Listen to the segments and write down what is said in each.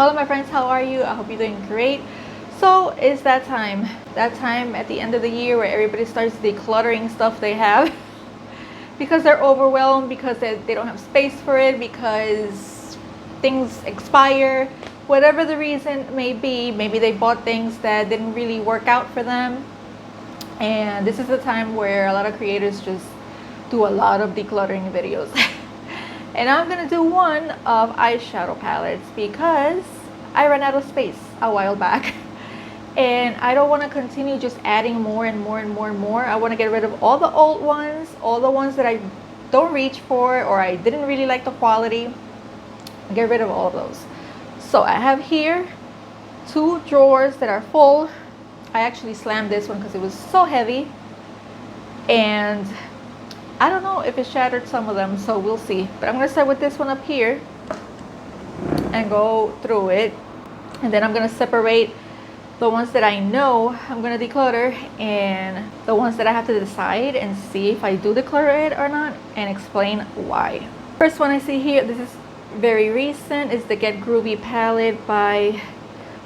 Hello my friends, how are you? I hope you're doing great. So it's that time at the end of the year where everybody starts decluttering stuff they have because they're overwhelmed, because they don't have space for it, because things expire, whatever the reason may be. Maybe they bought things that didn't really work out for them, and this is the time where a lot of creators just do a lot of decluttering videos. And I'm gonna do one of eyeshadow palettes because I ran out of space a while back and I don't want to continue just adding more and more and more and more. I want to get rid of all the old ones, all the ones that I don't reach for or I didn't really like the quality. Get rid of all of those. So I have here 2 drawers that are full. I actually slammed this one because it was so heavy, and I don't know if it shattered some of them, so we'll see. But I'm going to start with this one up here and go through it. And then I'm going to separate the ones that I know I'm going to declutter and the ones that I have to decide and see if I do declutter it or not, and explain why. First one I see here, this is very recent, is the Get Groovy palette by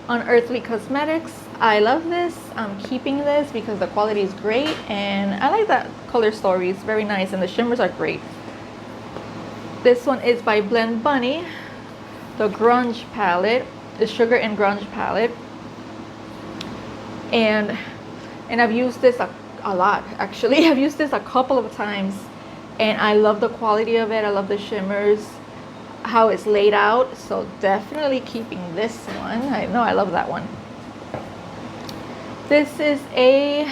Unearthly Cosmetics. I love this. I'm keeping this because the quality is great and I like that color story. It's very nice and the shimmers are great. This one is by Blend Bunny, the Grunge palette, the Sugar and Grunge palette. And I've used this a lot actually. I've used this a couple of times and I love the quality of it. I love the shimmers, how it's laid out. So definitely keeping this one. I know I love that one. This is a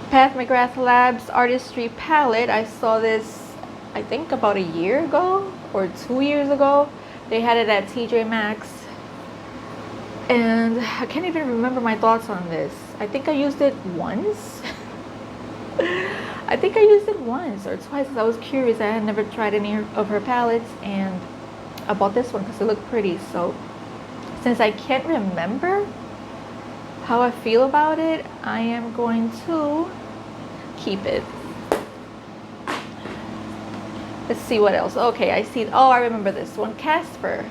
Pat McGrath Labs Artistry palette. I saw this I think about a year ago or 2 years ago. They had it at TJ Maxx and I can't even remember my thoughts on this. I think I used it once. I think I used it once or twice because I was curious. I had never tried any of her palettes and I bought this one because it looked pretty. So since I can't remember how I feel about it, I am going to keep it. Let's see what else. Okay, I see. Oh, I remember this one, Casper.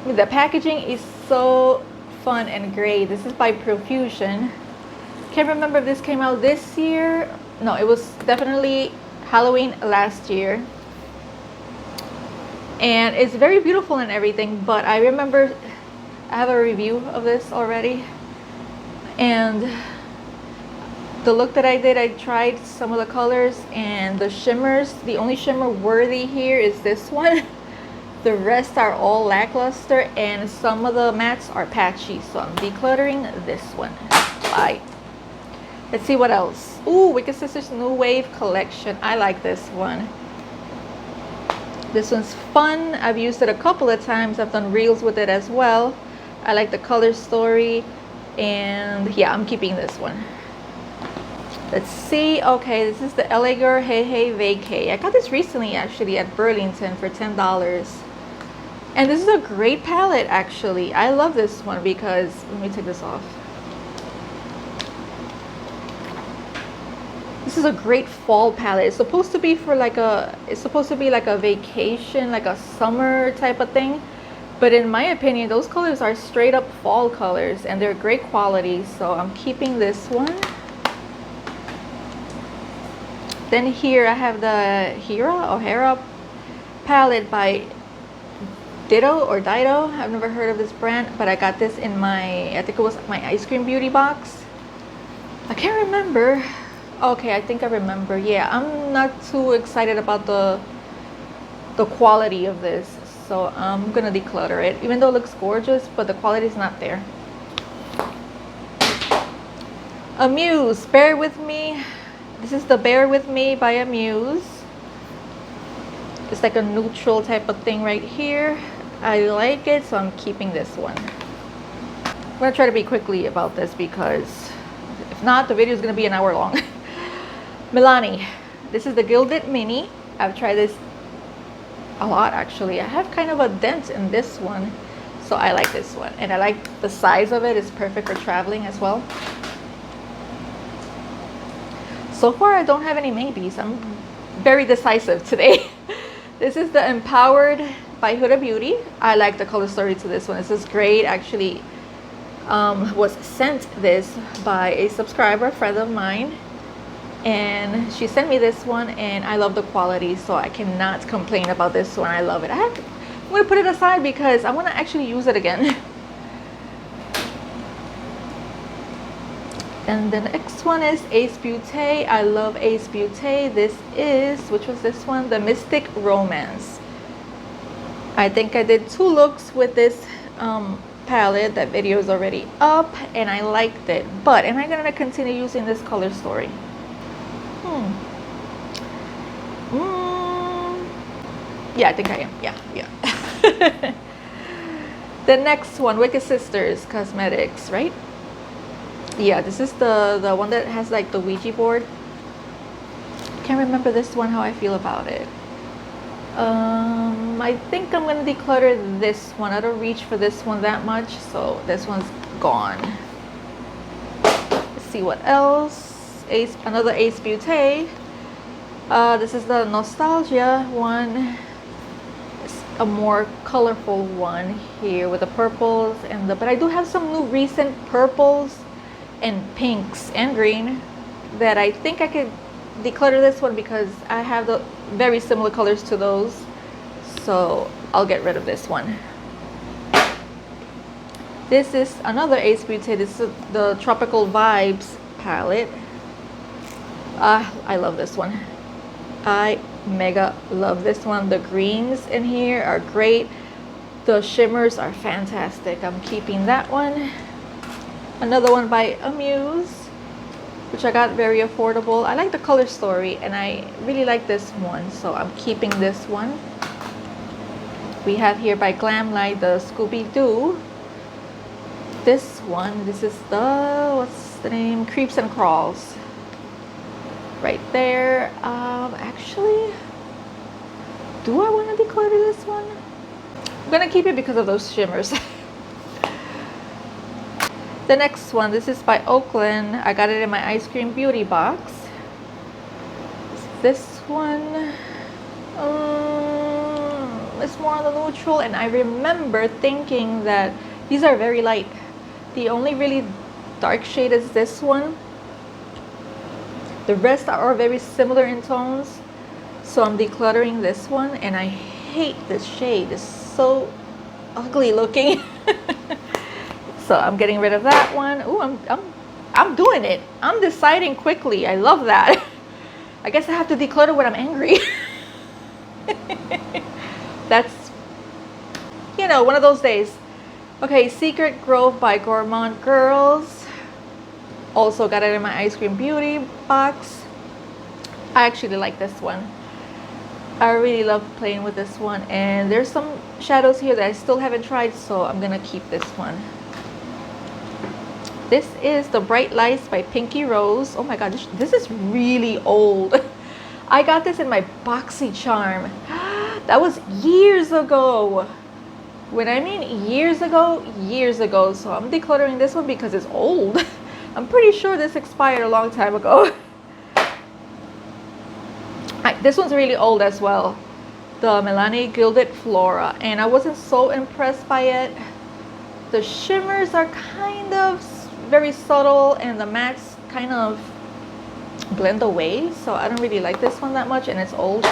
The packaging is so fun and great. This is by Profusion. Can't remember if this came out this year. No, it was definitely Halloween last year. And it's very beautiful and everything, but I remember I have a review of this already. And the look that I did, I tried some of the colors and the shimmers. The only shimmer worthy here is this one. The rest are all lackluster and some of the mattes are patchy. So I'm decluttering this one. Bye. Let's see what else. Ooh, Wicked Sisters New Wave collection. I like this one. This one's fun. I've used it a couple of times. I've done reels with it as well. I like the color story. And yeah, I'm keeping this one. Let's see. Okay, this is the LA Girl Hey Hey Vacay. I got this recently actually at Burlington for $10. And this is a great palette actually. I love this one because, let me take this off. This is a great fall palette. It's supposed to be for like a vacation, like a summer type of thing. But in my opinion, those colors are straight up fall colors and they're great quality. So I'm keeping this one. Then here I have the Hera palette by Dido. I've never heard of this brand, but I got this in my, I think it was my Ice Cream Beauty box. I can't remember. Okay, I think I remember. Yeah, I'm not too excited about the quality of this. So I'm gonna declutter it, even though it looks gorgeous, but the quality is not there. Amuse, Bear With Me. This is the Bear With Me by Amuse. It's like a neutral type of thing right here. I like it, so I'm keeping this one. I'm gonna try to be quickly about this because if not, the video is gonna be an hour long. Milani, this is the Gilded Mini. I've tried this a lot actually. I have kind of a dent in this one, so I like this one and I like the size of it. It's perfect for traveling as well. So far I don't have any maybes. I'm very decisive today. This is the Empowered by Huda Beauty. I like the color story to this one. This is great. Actually, was sent this by a subscriber, friend of mine, and she sent me this one, and I love the quality, so I cannot complain about this one. I love it. I'm going to put it aside because I want to actually use it again. And the next one is Ace Beauté. I love Ace Beauté. This is, which was this one? The Mystic Romance. I think I did 2 looks with this palette. That video is already up and I liked it. But am I going to continue using this color story? Yeah, I think I am. Yeah. The next one, Wicked Sisters Cosmetics, right? Yeah, this is the one that has like the Ouija board. Can't remember this one, how I feel about it. I think I'm gonna declutter this one. I don't reach for this one that much, so this one's gone. Let's see what else. Another Ace Beauté. This is the Nostalgia one. It's a more colorful one here with the purples and but I do have some new recent purples and pinks and green that I think I could declutter this one because I have the very similar colors to those, so I'll get rid of this one. This is another Ace Beauté. This is the Tropical Vibes palette. I love this one. I mega love this one. The greens in here are great. The shimmers are fantastic. I'm keeping that one. Another one by Amuse, which I got very affordable. I like the color story and I really like this one, so I'm keeping this one. We have here by Glamlight the Scooby-Doo. This one, this is the, what's the name? Creeps and Crawls. Right there. Actually, do I want to declutter this one? I'm gonna keep it because of those shimmers. The next one, this is by Oakland. I got it in my Ice Cream Beauty box. This one is more on the neutral, and I remember thinking that these are very light. The only really dark shade is this one. The rest are very similar in tones, so I'm decluttering this one, and I hate this shade. It's so ugly looking. So I'm getting rid of that one. Ooh, I'm doing it. I'm deciding quickly. I love that. I guess I have to declutter when I'm angry. That's, you know, one of those days. Okay, Secret Grove by Gourmand Girls. Also got it in my Ice Cream Beauty box. I actually like this one. I really love playing with this one. And there's some shadows here that I still haven't tried, so I'm gonna keep this one. This is the Bright Lights by Pinky Rose. Oh my god, this is really old. I got this in my BoxyCharm. That was years ago. When I mean years ago, so I'm decluttering this one because it's old. I'm pretty sure this expired a long time ago. This one's really old as well. The Melanie Gilded Flora, and I wasn't so impressed by it. The shimmers are kind of very subtle and the mattes kind of blend away, so I don't really like this one that much, and it's old.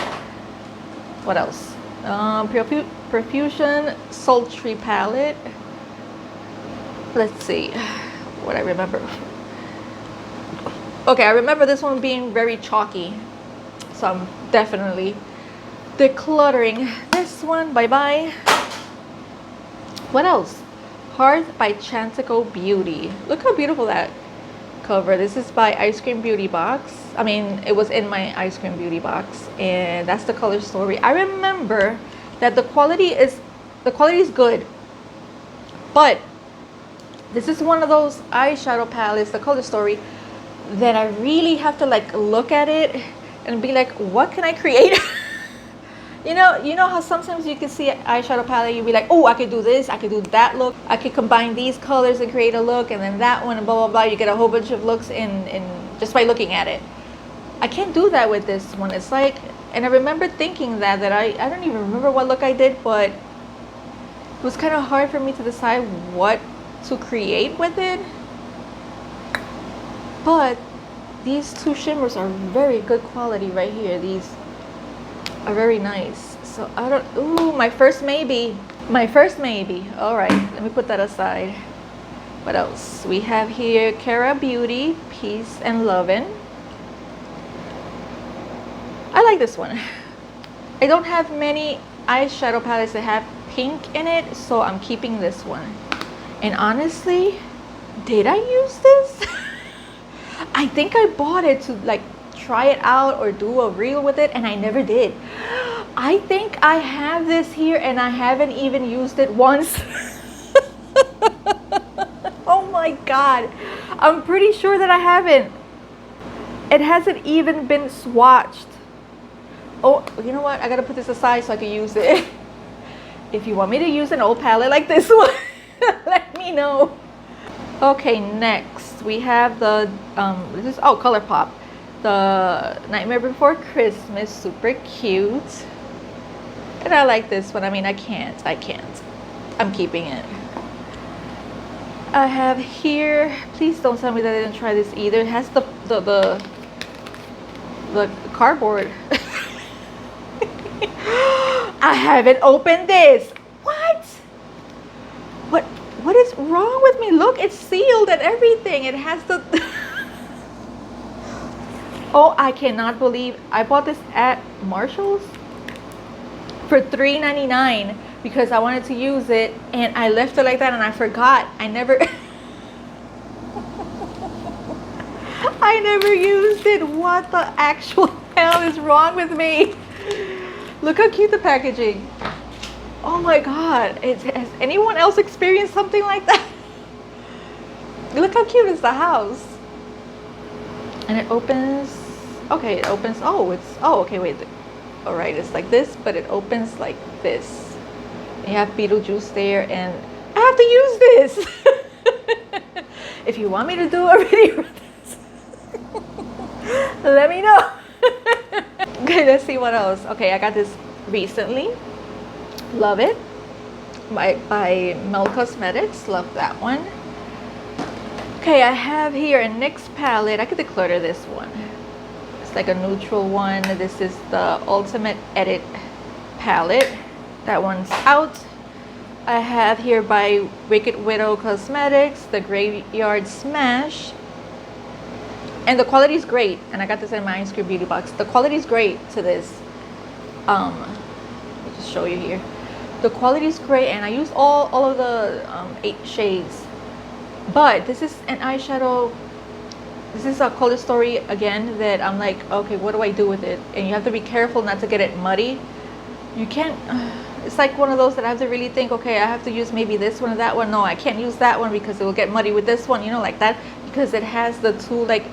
What else? Perfusion Sultry palette. Let's see what I remember. Okay, I remember this one being very chalky, so I'm definitely decluttering this one. Bye bye. What else? Hearth by Chantico Beauty. Look how beautiful that cover. This is by Ice Cream Beauty box. I mean, it was in my Ice Cream Beauty box, and that's the color story. I remember that the quality is good, but this is one of those eyeshadow palettes, the color story, that I really have to like look at it and be like, what can I create? You know how sometimes you can see an eyeshadow palette, you'll be like, oh, I could do this, I could do that look, I could combine these colors and create a look, and then that one, and blah, blah, blah. You get a whole bunch of looks in just by looking at it. I can't do that with this one. It's like And I remember thinking that I don't even remember what look I did, but it was kind of hard for me to decide what to create with it. But these two shimmers are very good quality right here. These are very nice. So I don't, ooh, my first maybe. My first maybe. All right, let me put that aside. What else? We have here Cara Beauty, Peace and Lovin'. I like this one. I don't have many eyeshadow palettes that have pink in it, so I'm keeping this one. And honestly, did I use this? I think I bought it to like try it out or do a reel with it, and I never did. I think I have this here and I haven't even used it once. Oh my god, I'm pretty sure that I haven't. It hasn't even been swatched. Oh, you know what? I gotta put this aside so I can use it. If you want me to use an old palette like this one, let me know. Okay, next we have the this is ColourPop, the Nightmare Before Christmas, super cute. And I like this one. I mean, I can't. I'm keeping it. I have here, please don't tell me that I didn't try this either. It has the cardboard. I haven't opened this. What is wrong with me? Look, it's sealed and everything. It has the Oh, I cannot believe I bought this at Marshall's for $3.99 because I wanted to use it, and I left it like that and I forgot. I never I never used it. What the actual hell is wrong with me? Look how cute the packaging. Oh my god, has anyone else experienced something like that? Look how cute is the house. And it opens, okay, it opens, okay, wait. All right, it's like this, but it opens like this. And you have Beetlejuice there, and I have to use this. If you want me to do a video with this, let me know. Okay, let's see what else. Okay, I got this recently. Love it. By Mel Cosmetics. Love that one. Okay, I have here a NYX palette. I could declutter this one. It's like a neutral one. This is the Ultimate Edit palette. That one's out. I have here by Wicked Widow Cosmetics the Graveyard Smash. And the quality is great. And I got this in my Ice Cream Beauty box. The quality is great to this. Let me just show you here. The quality is great, and I use all of the 8 shades. But this is an eyeshadow. This is a color story again that I'm like, okay, what do I do with it? And you have to be careful not to get it muddy. You can't. It's like one of those that I have to really think, okay, I have to use maybe this one or that one. No, I can't use that one because it will get muddy with this one, you know, like that, because it has the two like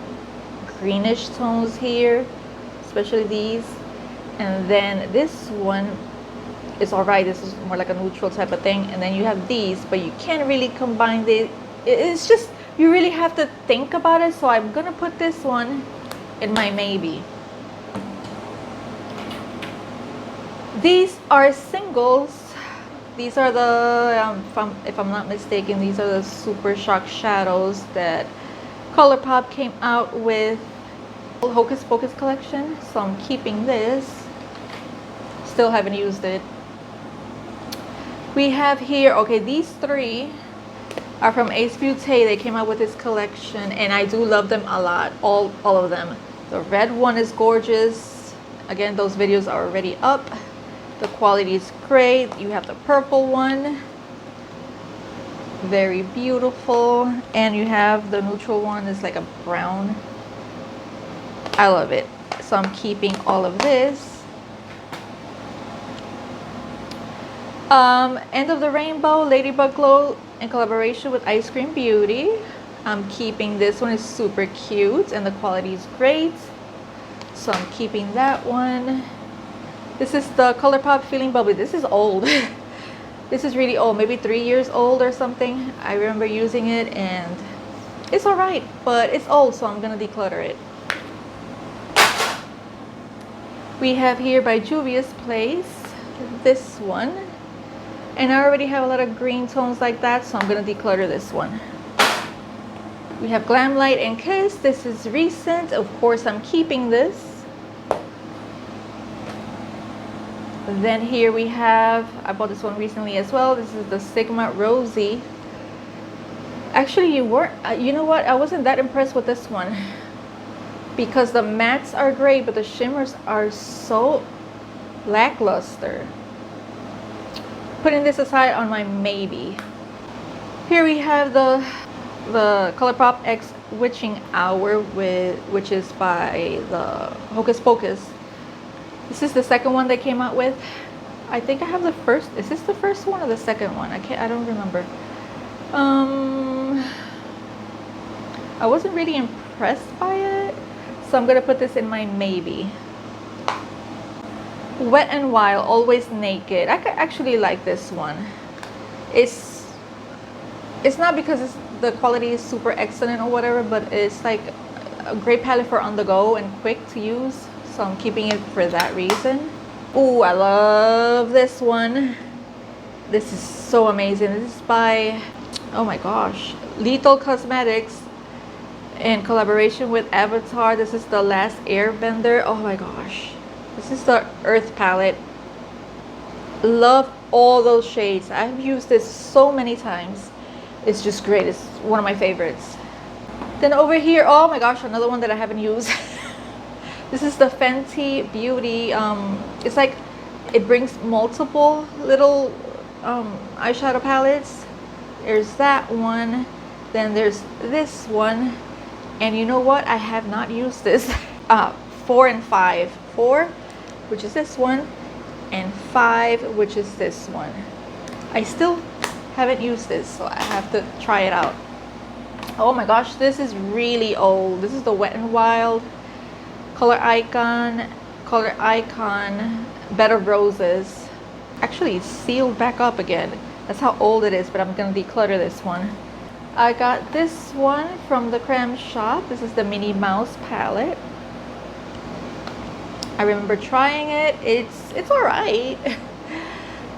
greenish tones here, especially these. And then this one is all right. This is more like a neutral type of thing. And then you have these, but you can't really combine the. It's just, you really have to think about it. So I'm gonna put this one in my maybe. These are singles. These are the if I'm not mistaken, these are the Super Shock shadows that ColourPop came out with Hocus Pocus collection. So I'm keeping this. Still haven't used it. We have here, okay, these 3 are from Ace Beauté. They came out with this collection, and I do love them a lot. All of them. The red one is gorgeous. Again, those videos are already up. The quality is great. You have the purple one, very beautiful, and you have the neutral one. It's like a brown. I love it. So I'm keeping all of this. End of the Rainbow Ladybug Glow in collaboration with Ice Cream Beauty. I'm keeping this one. It's super cute and the quality is great. So I'm keeping that one. This is the ColourPop Feeling Bubbly. This is old. This is really old, maybe 3 years old or something. I remember using it and it's all right, but it's old, so I'm gonna declutter it. We have here by Juvia's Place, this one. And I already have a lot of green tones like that, so I'm gonna declutter this one. We have Glam Light and Kiss. This is recent. Of course, I'm keeping this. Then here we have, I bought this one recently as well. This is the Sigma Rosy. Actually, you know what? I wasn't that impressed with this one because the mattes are great, but the shimmers are so lackluster. Putting this aside on my maybe. Here we have the ColourPop X Witching Hour, which is by the Hocus Pocus. This is the second one they came out with. I think I have the first. Is this the first one or the second one? I don't remember. I wasn't really impressed by it, so I'm gonna put this in my maybe. Wet n Wild, Always Naked. I could actually like this one. It's not because the quality is super excellent or whatever, but it's like a great palette for on the go and quick to use, so I'm keeping it for that reason. Ooh, I love this one. This is so amazing. This is by, oh my gosh, Lethal Cosmetics in collaboration with Avatar. This is the Last Airbender. Oh my gosh. This is the Earth palette. Love all those shades. I've used this so many times. It's just great. It's one of my favorites. Then over here, oh my gosh, another one that I haven't used. This is the Fenty Beauty. It's like it brings multiple little eyeshadow palettes. There's that one. Then there's this one. And you know what? I have not used this. 4 and 5. 4, which is this one, and 5, which is this one. I still haven't used this, so I have to try it out. Oh my gosh, this is really old. This is the Wet n Wild Color Icon Bed of Roses. Actually, it's sealed back up again. That's how old it is, but I'm gonna declutter this one. I got this one from the Creme Shop. This is the Minnie Mouse palette. I remember trying it. It's all right.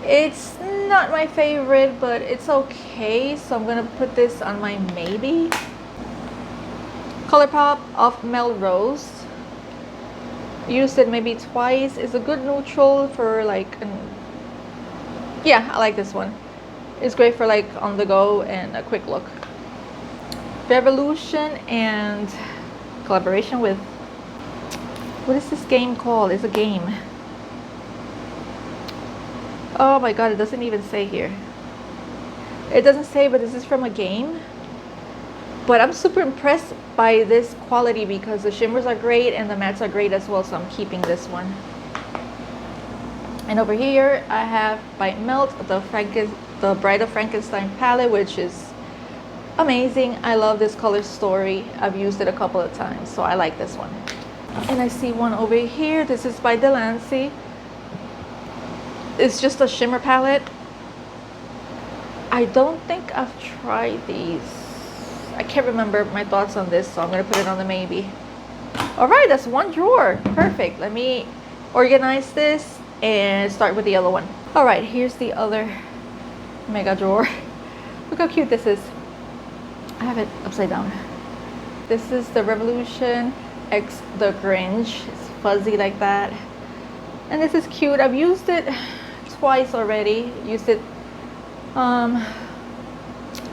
It's not my favorite, but it's okay. So I'm gonna put this on my maybe. ColourPop of Melrose. Used it maybe twice. It's a good neutral for like yeah, I like this one. It's great for like on the go and a quick look. Revolution and collaboration with, what is this game called? It's a game. Oh my god, it doesn't even say here. It doesn't say, but this is from a game. But I'm super impressed by this quality because the shimmers are great and the mattes are great as well, so I'm keeping this one. And over here I have by Melt the Bride of Frankenstein palette, which is amazing. I love this color story. I've used it a couple of times, so I like this one. And I see one over here. This is by Delancey. It's just a shimmer palette. I don't think I've tried these. I can't remember my thoughts on this, so I'm gonna put it on the maybe. All right, that's one drawer. Perfect. Let me organize this and start with the other one. All right, here's the other mega drawer. Look how cute this is. I have it upside down. This is the Revolution X the Grinch. It's fuzzy like that. And this is cute. I've used it twice already. Used it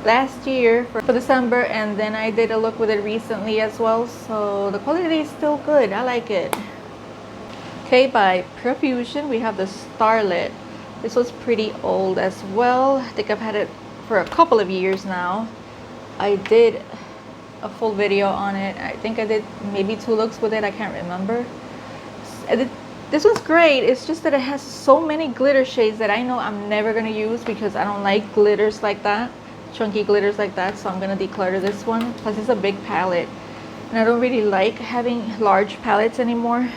last year for December, and then I did a look with it recently as well, so the quality is still good. I like it. Okay, by Profusion we have the Starlit. This was pretty old as well. I think I've had it for a couple of years now. I did a full video on it. I think I did maybe 2 looks with it. I can't remember. This one's great. It's just that it has so many glitter shades that I know I'm never gonna use because I don't like glitters like that, chunky glitters like that, so I'm gonna declutter this one. Plus it's a big palette and I don't really like having large palettes anymore.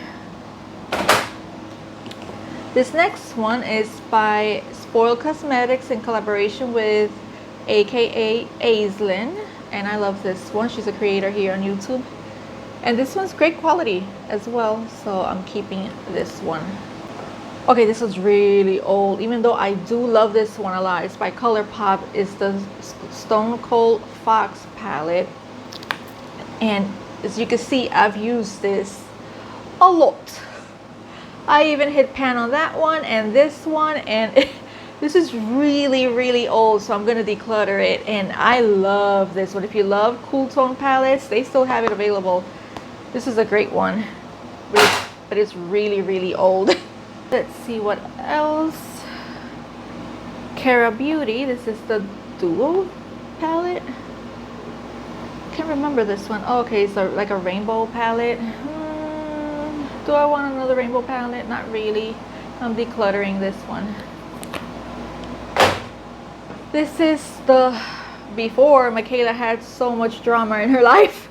This next one is by Spoiled Cosmetics in collaboration with aka Aislinn, and I love this one. She's a creator here on YouTube, And this one's great quality as well, so I'm keeping this one. Okay, this is really old, even though I do love this one a lot. It's by ColourPop. It's the Stone Cold Fox palette. And as you can see, I've used this a lot. I even hit pan on that one and this one, and this is really, really old, so I'm gonna declutter it. And I love this one. If you love cool tone palettes, they still have it available. This is a great one, but it's really, really old. Let's see what else. Cara Beauty. This is the Duo palette. Can't remember this one. Oh, okay, so like a rainbow palette. Do I want another rainbow palette? Not really. I'm decluttering this one. This is the before Michaela had so much drama in her life.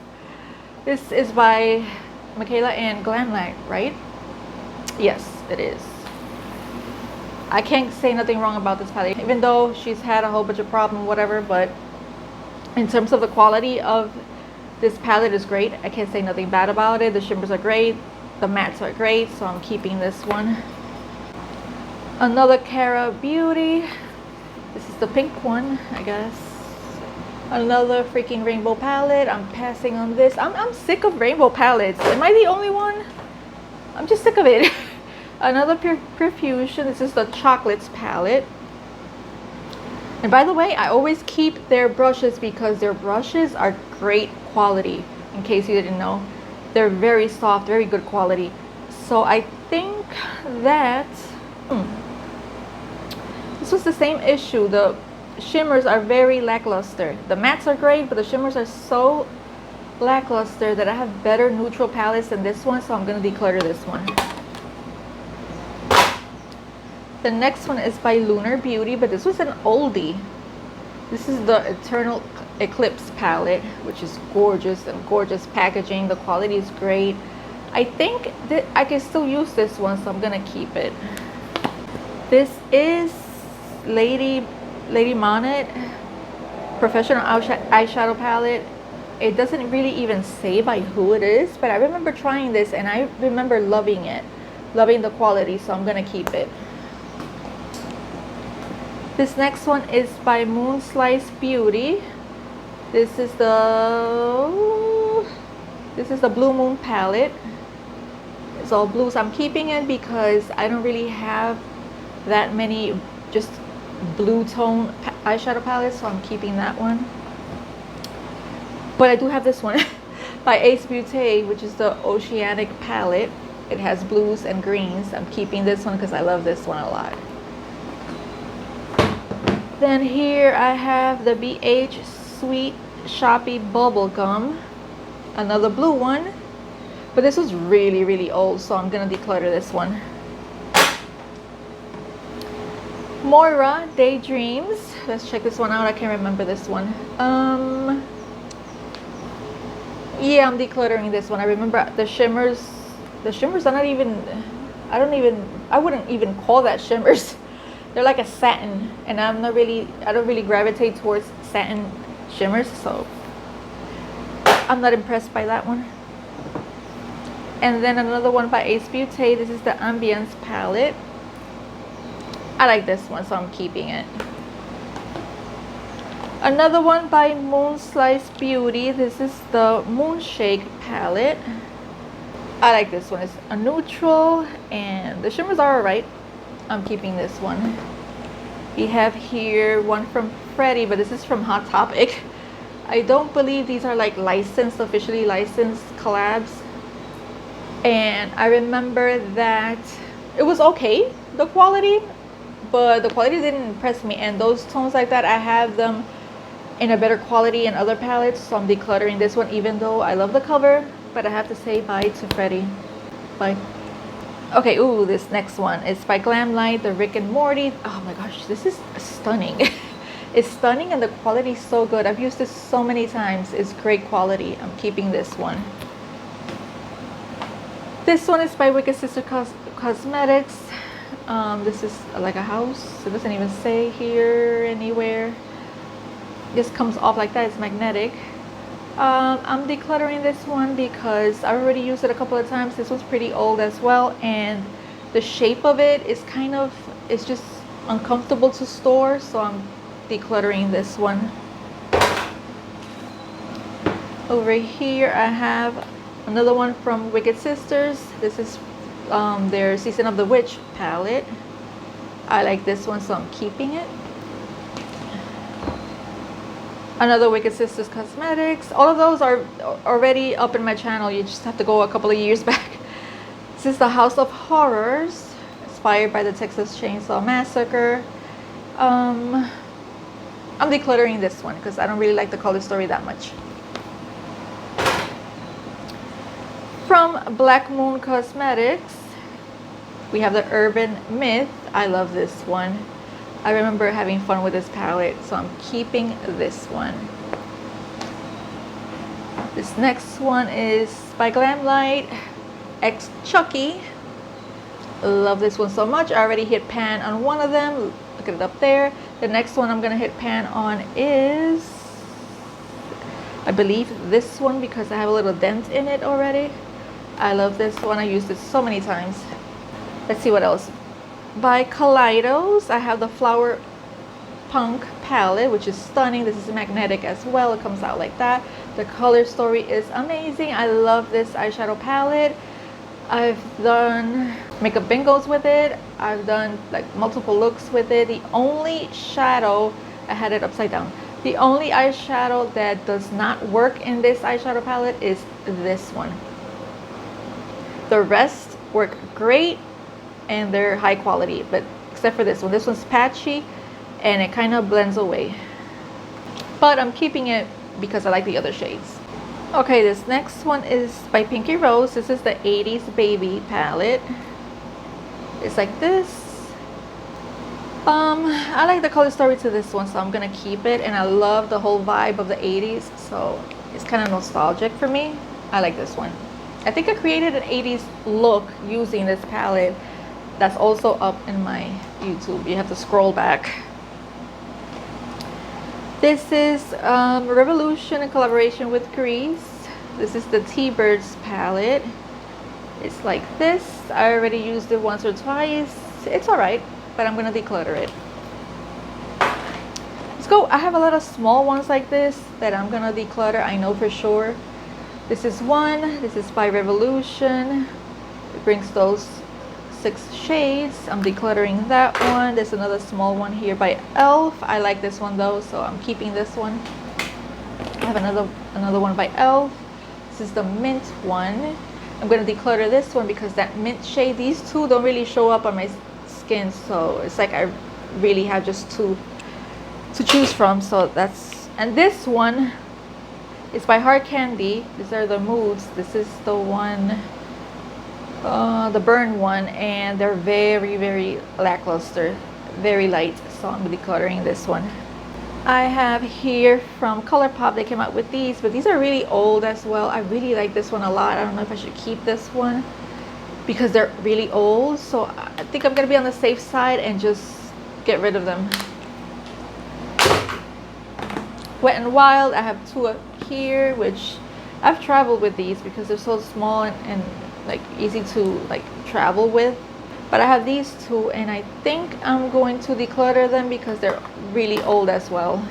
This is by Michaela and Glamlight, right? Yes, it is. I can't say nothing wrong about this palette, even though she's had a whole bunch of problems, whatever, but in terms of the quality of this palette is great. I can't say nothing bad about it. The shimmers are great. The mattes are great, so I'm keeping this one. Another Cara Beauty. This is the pink one, I guess. Another freaking rainbow palette. I'm passing on this. I'm sick of rainbow palettes. Am I the only one? I'm just sick of it. Another Perfusion. This is the Chocolates palette. And by the way, I always keep their brushes because their brushes are great quality. In case you didn't know, they're very soft, very good quality. So I think that this was the same issue. The shimmers are very lackluster. The mattes are great, but the shimmers are so lackluster that I have better neutral palettes than this one, so I'm going to declutter this one. The next one is by Lunar Beauty, but this was an oldie. This is the Eternal Eclipse palette, which is gorgeous and gorgeous packaging. The quality is great. I think that I can still use this one, so I'm going to keep it. This is Lady Monet Professional Eyeshadow Palette. It doesn't really even say by who it is, but I remember trying this and I remember loving it, loving the quality, so I'm gonna keep it. This next one is by Moonslice Beauty. This is the Blue Moon palette. It's all blues. I'm keeping it because I don't really have that many just blue tone eyeshadow palettes, so I'm keeping that one. But I do have this one by Ace Beauté, which is the Oceanic palette. It has blues and greens. I'm keeping this one because I love this one a lot. Then here I have the BH Sweet Shoppy Bubble Gum, another blue one, but this was really, really old, so I'm gonna declutter this one. Moira Daydreams. Let's check this one out. I can't remember this one. Yeah, I'm decluttering this one. I remember the shimmers. The shimmers are not even, I wouldn't even call that shimmers. They're like a satin, and I don't really gravitate towards satin shimmers, so I'm not impressed by that one. And then another one by Ace Beauté. This is the Ambience palette. I like this one, so I'm keeping it. Another one by Moonslice Beauty. This is the Moonshake palette. I like this one. It's a neutral and the shimmers are alright. I'm keeping this one. We have here one from Freddie, but this is from Hot Topic. I don't believe these are like licensed, officially licensed collabs. And I remember that it was okay, the quality, but the quality didn't impress me. And those tones like that, I have them in a better quality in other palettes, so I'm decluttering this one, even though I love the cover. But I have to say bye to Freddie. Bye. Okay, ooh, this next one is by Glamlight, the Rick and Morty. Oh my gosh, this is stunning. It's stunning and the quality is so good. I've used this so many times. It's great quality. I'm keeping this one. This one is by Wicked Sister Cosmetics. This is like a house. It doesn't even say here anywhere. This comes off like that. It's magnetic. I'm decluttering this one because I already used it a couple of times. This one's pretty old as well, and the shape of it is kind of, it's just uncomfortable to store, so I'm decluttering this one. Over here I have another one from Wicked Sisters. This is their Season of the Witch palette. I like this one, so I'm keeping it. Another Wicked Sisters cosmetics. All of those are already up in my channel. You just have to go a couple of years back. This is the House of Horrors, inspired by the Texas Chainsaw Massacre. I'm decluttering this one because I don't really like the color story that much. From Black Moon Cosmetics, we have the Urban Myth. I love this one. I remember having fun with this palette, so I'm keeping this one. This next one is by Glamlight X Chucky. Love this one so much. I already hit pan on one of them. Look at it up there. The next one I'm gonna hit pan on is, I believe, this one, because I have a little dent in it already. I love this one. I used it so many times. Let's see what else. By Kaleidos, I have the Flower Punk palette, which is stunning. This is magnetic as well. It comes out like that. The color story is amazing. I love this eyeshadow palette. I've done makeup bingos with it. I've done like multiple looks with it. The only shadow, I had it upside down. The only eyeshadow that does not work in this eyeshadow palette is this one. The rest work great and they're high quality, but except for this one. This one's patchy and it kind of blends away. But I'm keeping it because I like the other shades. Okay, this next one is by Pinky Rose. This is the 80s Baby palette. It's like this. I like the color story to this one, so I'm gonna keep it, and I love the whole vibe of the 80s, so it's kind of nostalgic for me. I like this one. I think I created an 80s look using this palette. That's also up in my YouTube. You have to scroll back. This is Revolution in collaboration with Grease. This is the T-Birds palette. It's like this. I already used it once or twice. It's alright, but I'm gonna declutter it. Let's go. I have a lot of small ones like this that I'm gonna declutter, I know for sure. This is one. This is by Revolution. It brings those 6 shades. I'm decluttering that one. There's another small one here by Elf. I like this one though, so I'm keeping this one. I have another one by Elf. This is the mint one. I'm going to declutter this one because that mint shade, these two don't really show up on my skin, so it's like I really have just two to choose from. So that's, and this one is by Hard Candy. These are the moods. This is the one, the burn one, and they're very, very lackluster, very light, so I'm decluttering this one. I have here from ColourPop, they came out with these, but these are really old as well. I really like this one a lot. I don't know if I should keep this one because they're really old, so I think I'm gonna be on the safe side and just get rid of them. Wet n Wild, I have 2 up here, which I've traveled with these because they're so small and like easy to like travel with. But I have these 2, and I think I'm going to declutter them because they're really old as well.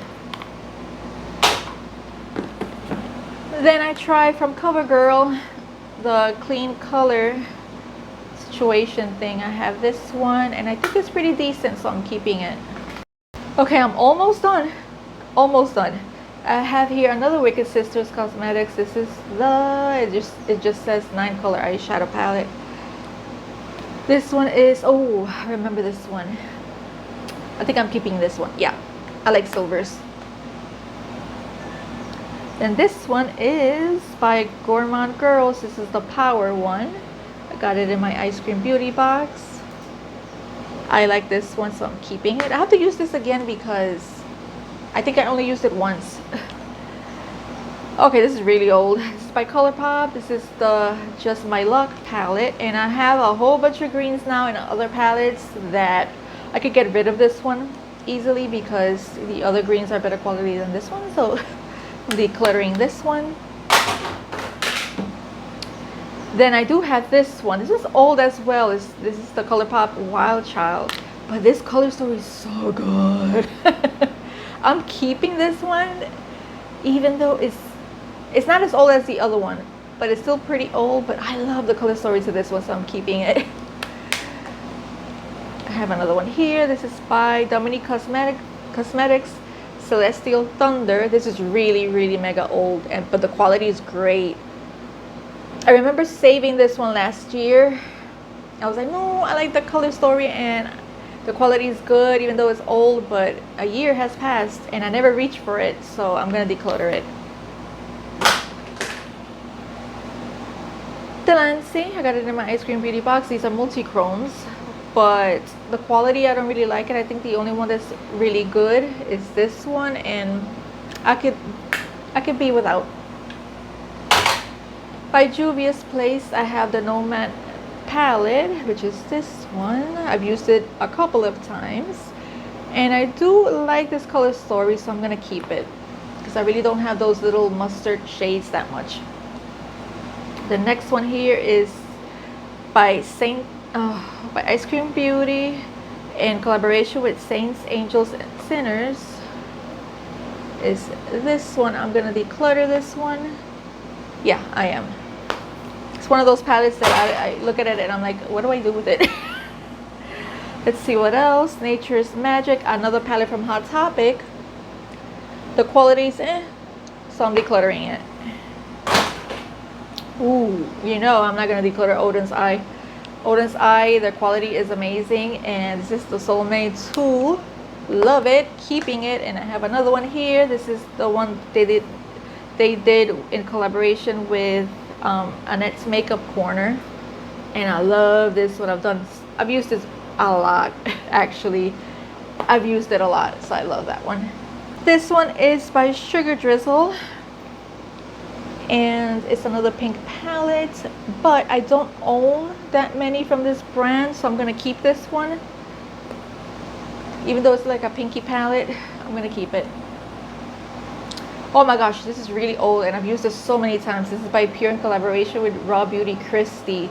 Then I tried from CoverGirl the clean color situation thing. I have this one, and I think it's pretty decent, so I'm keeping it. Okay, I'm almost done. Almost done. I have here another Wicked Sisters Cosmetics. This is the, it just says 9 color eyeshadow palette. This one is, oh, I remember this one. I think I'm keeping this one. Yeah, I like silvers. Then this one is by Gourmand Girls. This is the Power one. I got it in my Ice Cream Beauty box. I like this one, so I'm keeping it. I have to use this again because I think I only used it once. Okay, this is really old. This is by ColourPop. This is the Just My Luck palette, and I have a whole bunch of greens now in other palettes that I could get rid of this one easily because the other greens are better quality than this one. So decluttering this one. Then I do have this one. This is old as well. This is the ColourPop Wild Child. But this color story is so good. I'm keeping this one, even though it's not as old as the other one, but it's still pretty old. But I love the color story to this one, so I'm keeping it. I have another one here. This is by Dominique Cosmetics Celestial Thunder. This is really, really mega old, but the quality is great. I remember saving this one last year. I was like, no, I like the color story and the quality is good, even though it's old, but a year has passed and I never reached for it, so I'm gonna declutter it. Delancey, I got it in my Ice Cream Beauty box. These are multi-chromes, but the quality, I don't really like it. I think the only one that's really good is this one, and I could be without. By Juvia's Place, I have the Nomad palette, which is this one. I've used it a couple of times, and I do like this color story, so I'm gonna keep it because I really don't have those little mustard shades that much. The next one here is by Ice Cream Beauty in collaboration with Saints, Angels, and Sinners. Is this one. I'm gonna declutter this one. Yeah, I am. It's one of those palettes that I look at it and I'm like, what do I do with it? Let's see what else. Nature's Magic, another palette from Hot Topic. The quality's so I'm decluttering it. Ooh, you know I'm not gonna declutter Odin's Eye. Odin's Eye, the quality is amazing, and this is the Soulmate 2. Love it, keeping it. And I have another one here. This is the one they did in collaboration with Annette's Makeup Corner, and I love this one. I've used this a lot. Actually, I've used it a lot, so I love that one. This one is by Sugar Drizzle, and it's another pink palette, but I don't own that many from this brand, so I'm gonna keep this one. Even though it's like a pinky palette, I'm gonna keep it. Oh my gosh, this is really old and I've used this so many times. This is by Pure in collaboration with Raw Beauty Christy,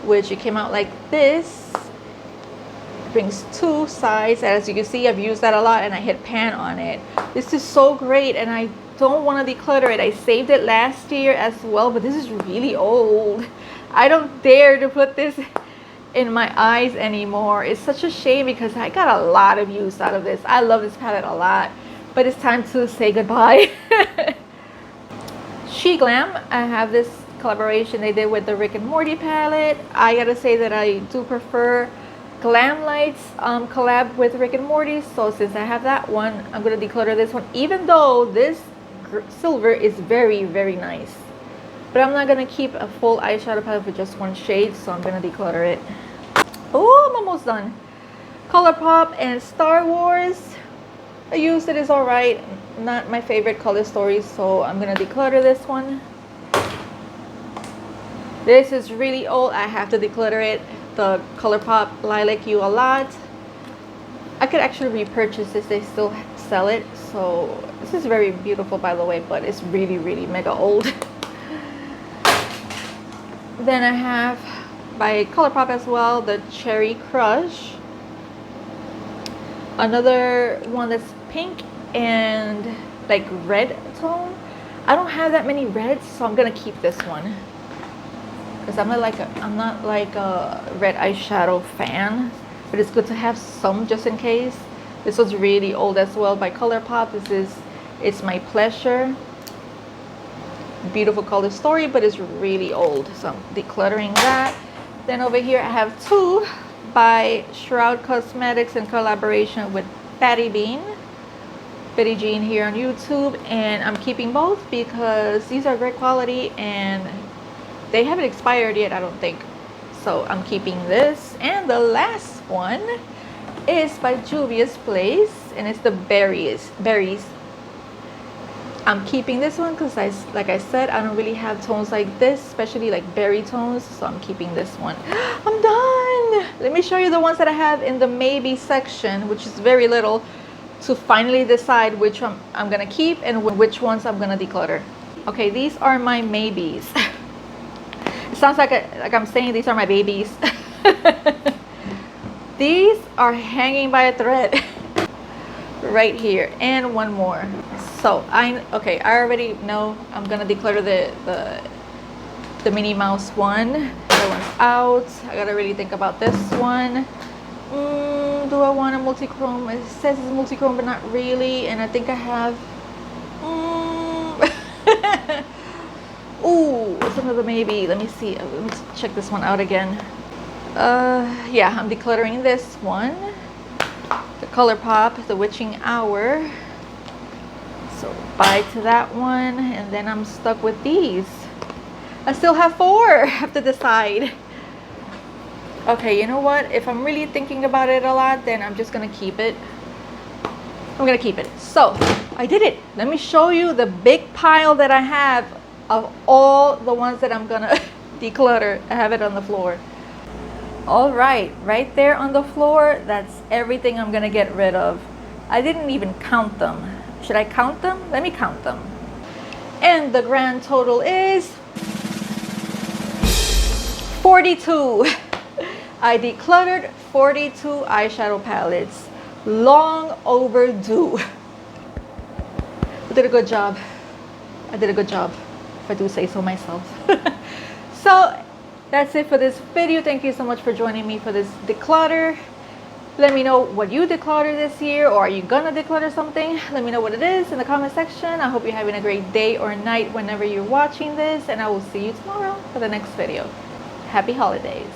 which it came out like this. It brings two sides, and as you can see, I've used that a lot and I hit pan on it. This is so great and I don't want to declutter it. I saved it last year as well, but this is really old. I don't dare to put this in my eyes anymore. It's such a shame because I got a lot of use out of this. I love this palette a lot. But it's time to say goodbye. She Glam, I have this collaboration they did with the Rick and Morty palette. I gotta say that I do prefer Glam Light's collab with Rick and Morty. So since I have that one, I'm gonna declutter this one, even though this silver is very, very nice. But I'm not gonna keep a full eyeshadow palette with just one shade, so I'm gonna declutter it. Oh, I'm almost done. ColourPop and Star Wars. I used it, is alright. Not my favorite color story, so I'm gonna declutter this one. This is really old. I have to declutter it. The ColourPop Lilac You a Lot. I could actually repurchase this. They still sell it. So this is very beautiful, by the way, but it's really, really mega old. Then I have by ColourPop as well, the Cherry Crush. Another one that's pink and like red tone. I don't have that many reds, so I'm gonna keep this one because I'm not like a red eyeshadow fan, but it's good to have some just in case. This was really old as well by ColourPop. This is It's My Pleasure. Beautiful color story, but it's really old, so I'm decluttering that. Then over here I have two by Shroud Cosmetics in collaboration with Betty Jean here on YouTube, and I'm keeping both because these are great quality and they haven't expired yet, I don't think. So I'm keeping this. And the last one is by Juvia's Place, and it's the berries. I'm keeping this one because like I said, I don't really have tones like this, especially like berry tones, so I'm keeping this one. I'm done. Let me show you the ones that I have in the maybe section, which is very little. to finally decide which one I'm gonna keep and which ones I'm gonna declutter. Okay, these are my maybes. It sounds like I'm saying these are my babies. These are hanging by a thread right here, and one more. So I already know I'm gonna declutter the Minnie Mouse one. That one's out. I gotta really think about this one. Do I want a multi-chrome? It says it's multi-chrome, but not really. And I think I have. Ooh, it's another maybe. Let me see. Let me check this one out again. Yeah, I'm decluttering this one. The ColourPop, the Witching Hour. So bye to that one, and then I'm stuck with these. I still have 4. I have to decide. Okay, you know what? If I'm really thinking about it a lot, then I'm just gonna keep it. I'm gonna keep it. So I did it. Let me show you the big pile that I have of all the ones that I'm gonna declutter. I have it on the floor. All right there on the floor, that's everything I'm gonna get rid of. I didn't even count them. Should I count them? Let me count them. And the grand total is 42. I decluttered 42 eyeshadow palettes. Long overdue. I did a good job. I did a good job, if I do say so myself. So that's it for this video. Thank you so much for joining me for this declutter. Let me know what you decluttered this year, or are you gonna declutter something? Let me know what it is in the comment section. I hope you're having a great day or night whenever you're watching this, and I will see you tomorrow for the next video. Happy holidays.